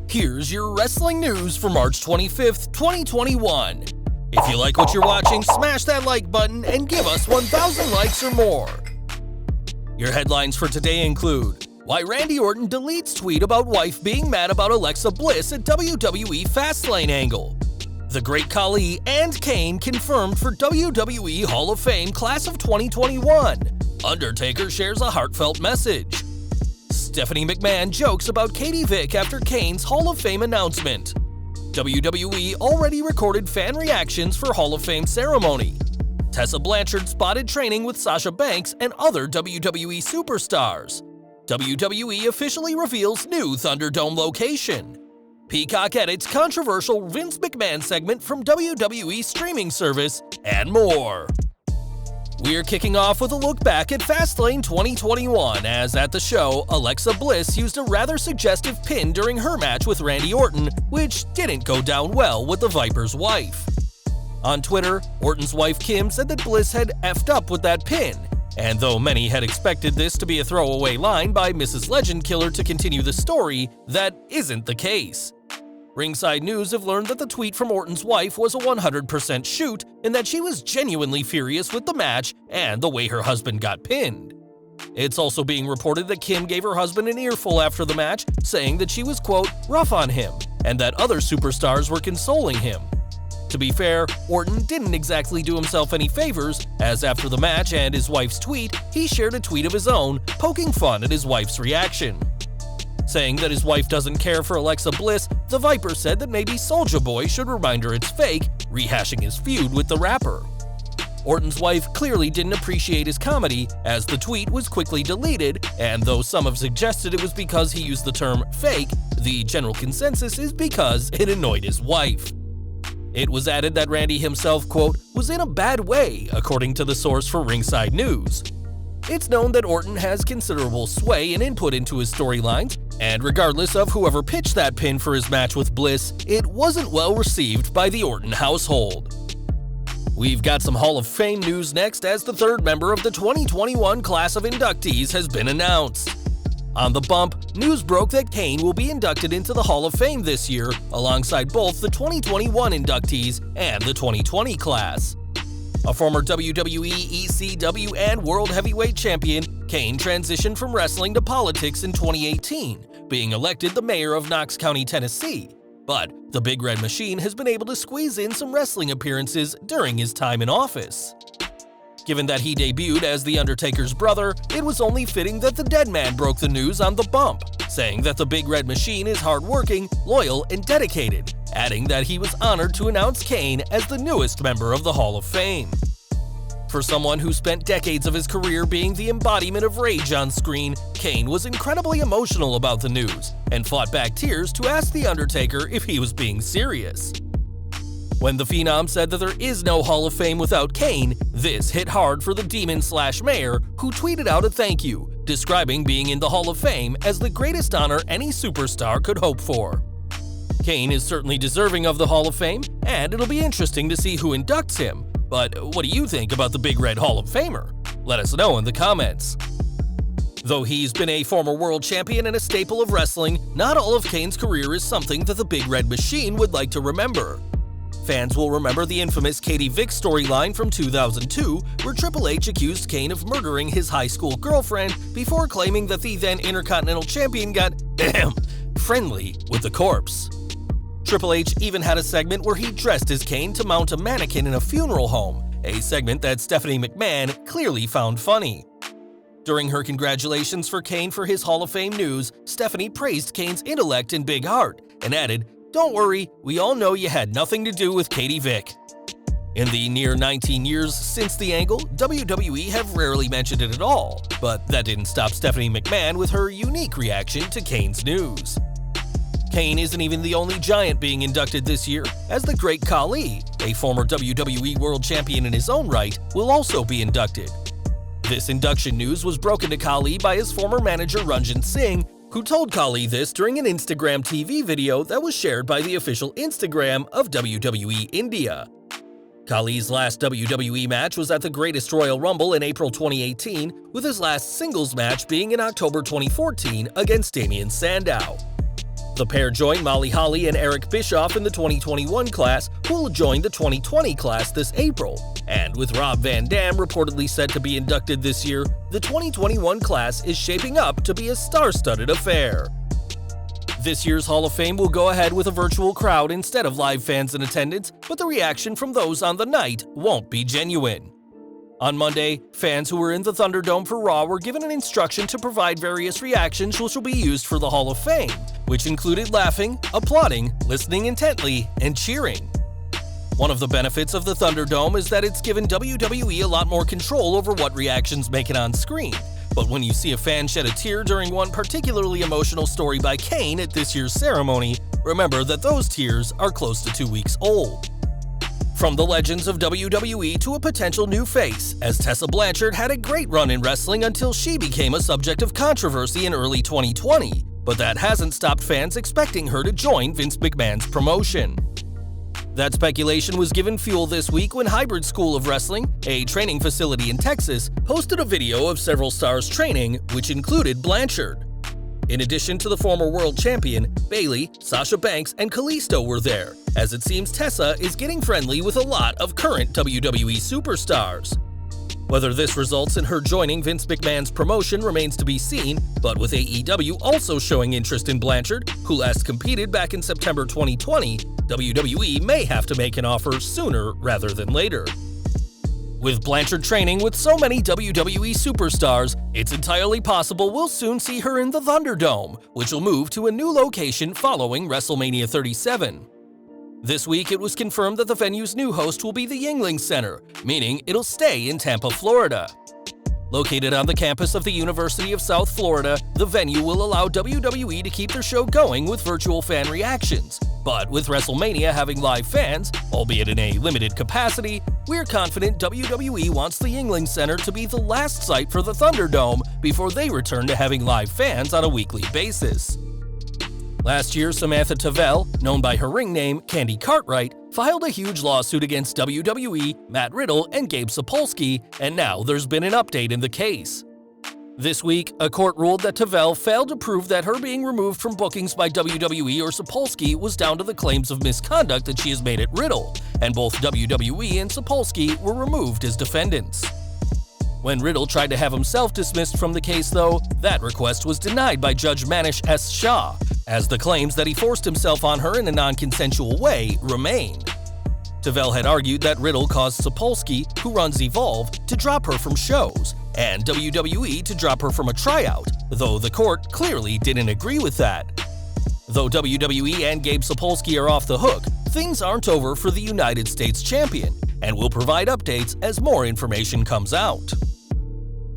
Here's your wrestling news for March 25th, 2021. If you like what you're watching, smash that like button and give us 1,000 likes or more. Your headlines for today include: why Randy Orton deletes tweet about wife being mad about Alexa Bliss at WWE Fastlane angle. The Great Khali and Kane confirmed for WWE Hall of Fame Class of 2021. Undertaker shares a heartfelt message. Stephanie McMahon jokes about Vick after Kane's Hall of Fame announcement. WWE already recorded fan reactions for Hall of Fame ceremony. Tessa Blanchard spotted training with Sasha Banks and other WWE superstars. WWE officially reveals new ThunderDome location. Peacock edits controversial Vince McMahon segment from WWE streaming service, and more. We're kicking off with a look back at Fastlane 2021, as at the show, Alexa Bliss used a rather suggestive pin during her match with Randy Orton, which didn't go down well with the Viper's wife. On Twitter, Orton's wife Kim said that Bliss had effed up with that pin, and though many had expected this to be a throwaway line by Mrs. Legend Killer to continue the story, that isn't the case. Ringside News have learned that the tweet from Orton's wife was a 100% shoot and that she was genuinely furious with the match and the way her husband got pinned. It's also being reported that Kim gave her husband an earful after the match, saying that she was, quote, rough on him, and that other superstars were consoling him. To be fair, Orton didn't exactly do himself any favors, as after the match and his wife's tweet, he shared a tweet of his own, poking fun at his wife's reaction. Saying that his wife doesn't care for Alexa Bliss, the Viper said that maybe Soulja Boy should remind her it's fake, rehashing his feud with the rapper. Orton's wife clearly didn't appreciate his comedy, as the tweet was quickly deleted, and though some have suggested it was because he used the term fake, the general consensus is because it annoyed his wife. It was added that Randy himself, quote, was in a bad way, according to the source for Ringside News. It's known that Orton has considerable sway and input into his storylines, and regardless of whoever pitched that pin for his match with Bliss, it wasn't well received by the Orton household. We've got some Hall of Fame news next, as the third member of the 2021 class of inductees has been announced. On the bump, news broke that Kane will be inducted into the Hall of Fame this year, alongside both the 2021 inductees and the 2020 class. A former WWE, ECW, and World Heavyweight Champion, Kane transitioned from wrestling to politics in 2018, being elected the mayor of Knox County, Tennessee. But the Big Red Machine has been able to squeeze in some wrestling appearances during his time in office. Given that he debuted as The Undertaker's brother, it was only fitting that the Dead Man broke the news on the bump, saying that the Big Red Machine is hardworking, loyal, and dedicated, adding that he was honored to announce Kane as the newest member of the Hall of Fame. For someone who spent decades of his career being the embodiment of rage on screen, Kane was incredibly emotional about the news and fought back tears to ask The Undertaker if he was being serious. When the Phenom said that there is no Hall of Fame without Kane, this hit hard for the Demon/Mayor, who tweeted out a thank you, describing being in the Hall of Fame as the greatest honor any superstar could hope for. Kane is certainly deserving of the Hall of Fame, and it'll be interesting to see who inducts him. But what do you think about the Big Red Hall of Famer? Let us know in the comments. Though he's been a former world champion and a staple of wrestling, not all of Kane's career is something that the Big Red Machine would like to remember. Fans will remember the infamous Vick storyline from 2002, where Triple H accused Kane of murdering his high school girlfriend before claiming that the then Intercontinental Champion got friendly with the corpse. Triple H even had a segment where he dressed as Kane to mount a mannequin in a funeral home, a segment that Stephanie McMahon clearly found funny. During her congratulations for Kane for his Hall of Fame news, Stephanie praised Kane's intellect and big heart, and added, "Don't worry, we all know you had nothing to do with Vick." In the near 19 years since the angle, WWE have rarely mentioned it at all, but that didn't stop Stephanie McMahon with her unique reaction to Kane's news. Kane isn't even the only giant being inducted this year, as the Great Khali, a former WWE World Champion in his own right, will also be inducted. This induction news was broken to Khali by his former manager Ranjit Singh, who told Khali this during an Instagram TV video that was shared by the official Instagram of WWE India. Khali's last WWE match was at the Greatest Royal Rumble in April 2018, with his last singles match being in October 2014 against Damien Sandow. The pair joined Molly Holly and Eric Bischoff in the 2021 class, who will join the 2020 class this April. And with Rob Van Dam reportedly set to be inducted this year, the 2021 class is shaping up to be a star-studded affair. This year's Hall of Fame will go ahead with a virtual crowd instead of live fans in attendance, but the reaction from those on the night won't be genuine. On Monday, fans who were in the ThunderDome for Raw were given an instruction to provide various reactions which will be used for the Hall of Fame, which included laughing, applauding, listening intently, and cheering. One of the benefits of the ThunderDome is that it's given WWE a lot more control over what reactions make it on screen. But when you see a fan shed a tear during one particularly emotional story by Kane at this year's ceremony, remember that those tears are close to 2 weeks old. From the legends of WWE to a potential new face, as Tessa Blanchard had a great run in wrestling until she became a subject of controversy in early 2020, but that hasn't stopped fans expecting her to join Vince McMahon's promotion. That speculation was given fuel this week when Hybrid School of Wrestling, a training facility in Texas, posted a video of several stars training, which included Blanchard. In addition to the former world champion, Bayley, Sasha Banks, and Kalisto were there, as it seems Tessa is getting friendly with a lot of current WWE superstars. Whether this results in her joining Vince McMahon's promotion remains to be seen, but with AEW also showing interest in Blanchard, who last competed back in September 2020, WWE may have to make an offer sooner rather than later. With Blanchard training with so many WWE superstars, it's entirely possible we'll soon see her in the ThunderDome, which will move to a new location following WrestleMania 37. This week, it was confirmed that the venue's new host will be the Yuengling Center, meaning it'll stay in Tampa, Florida. Located on the campus of the University of South Florida, the venue will allow WWE to keep their show going with virtual fan reactions. But with WrestleMania having live fans, albeit in a limited capacity, we're confident WWE wants the Yuengling Center to be the last site for the ThunderDome before they return to having live fans on a weekly basis. Last year, Samantha Tavel, known by her ring name Candy Cartwright, filed a huge lawsuit against WWE, Matt Riddle, and Gabe Sapolsky, and now there's been an update in the case. This week, a court ruled that Tavel failed to prove that her being removed from bookings by WWE or Sapolsky was down to the claims of misconduct that she has made at Riddle, and both WWE and Sapolsky were removed as defendants. When Riddle tried to have himself dismissed from the case, though, that request was denied by Judge Manish S. Shah, as the claims that he forced himself on her in a non-consensual way remain. Tavel had argued that Riddle caused Sapolsky, who runs Evolve, to drop her from shows, and WWE to drop her from a tryout, though the court clearly didn't agree with that. Though WWE and Gabe Sapolsky are off the hook, things aren't over for the United States Champion, and we'll provide updates as more information comes out.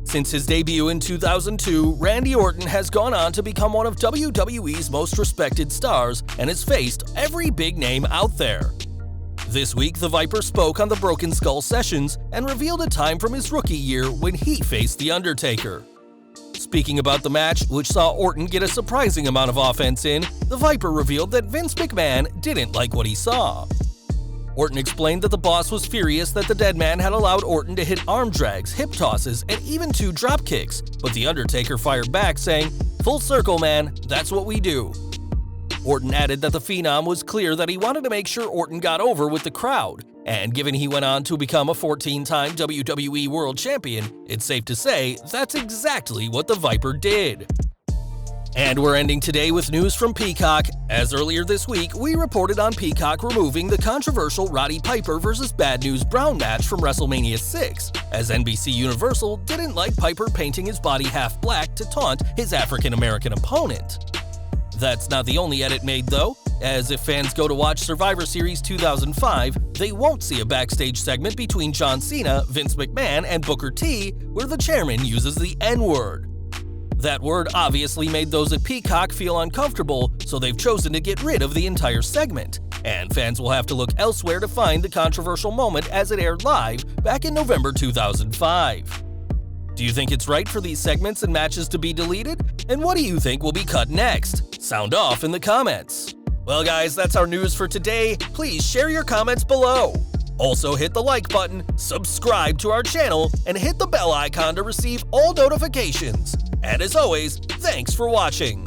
Since his debut in 2002, Randy Orton has gone on to become one of WWE's most respected stars and has faced every big name out there. This week, the Viper spoke on the Broken Skull Sessions and revealed a time from his rookie year when he faced The Undertaker. Speaking about the match, which saw Orton get a surprising amount of offense in, the Viper revealed that Vince McMahon didn't like what he saw. Orton explained that the boss was furious that the dead man had allowed Orton to hit arm drags, hip tosses, and even 2 drop kicks, but The Undertaker fired back saying, "Full circle, man, that's what we do." Orton added that the Phenom was clear that he wanted to make sure Orton got over with the crowd, and given he went on to become a 14-time WWE World Champion, it's safe to say that's exactly what the Viper did. And we're ending today with news from Peacock, as earlier this week we reported on Peacock removing the controversial Roddy Piper vs. Bad News Brown match from WrestleMania 6, as NBC Universal didn't like Piper painting his body half black to taunt his African-American opponent. That's not the only edit made though, as if fans go to watch Survivor Series 2005, they won't see a backstage segment between John Cena, Vince McMahon, and Booker T where the chairman uses the N-word. That word obviously made those at Peacock feel uncomfortable, so they've chosen to get rid of the entire segment, and fans will have to look elsewhere to find the controversial moment as it aired live back in November 2005. Do you think it's right for these segments and matches to be deleted? And what do you think will be cut next? Sound off in the comments. Well guys, that's our news for today. Please share your comments below. Also hit the like button, subscribe to our channel, and hit the bell icon to receive all notifications. And as always, thanks for watching.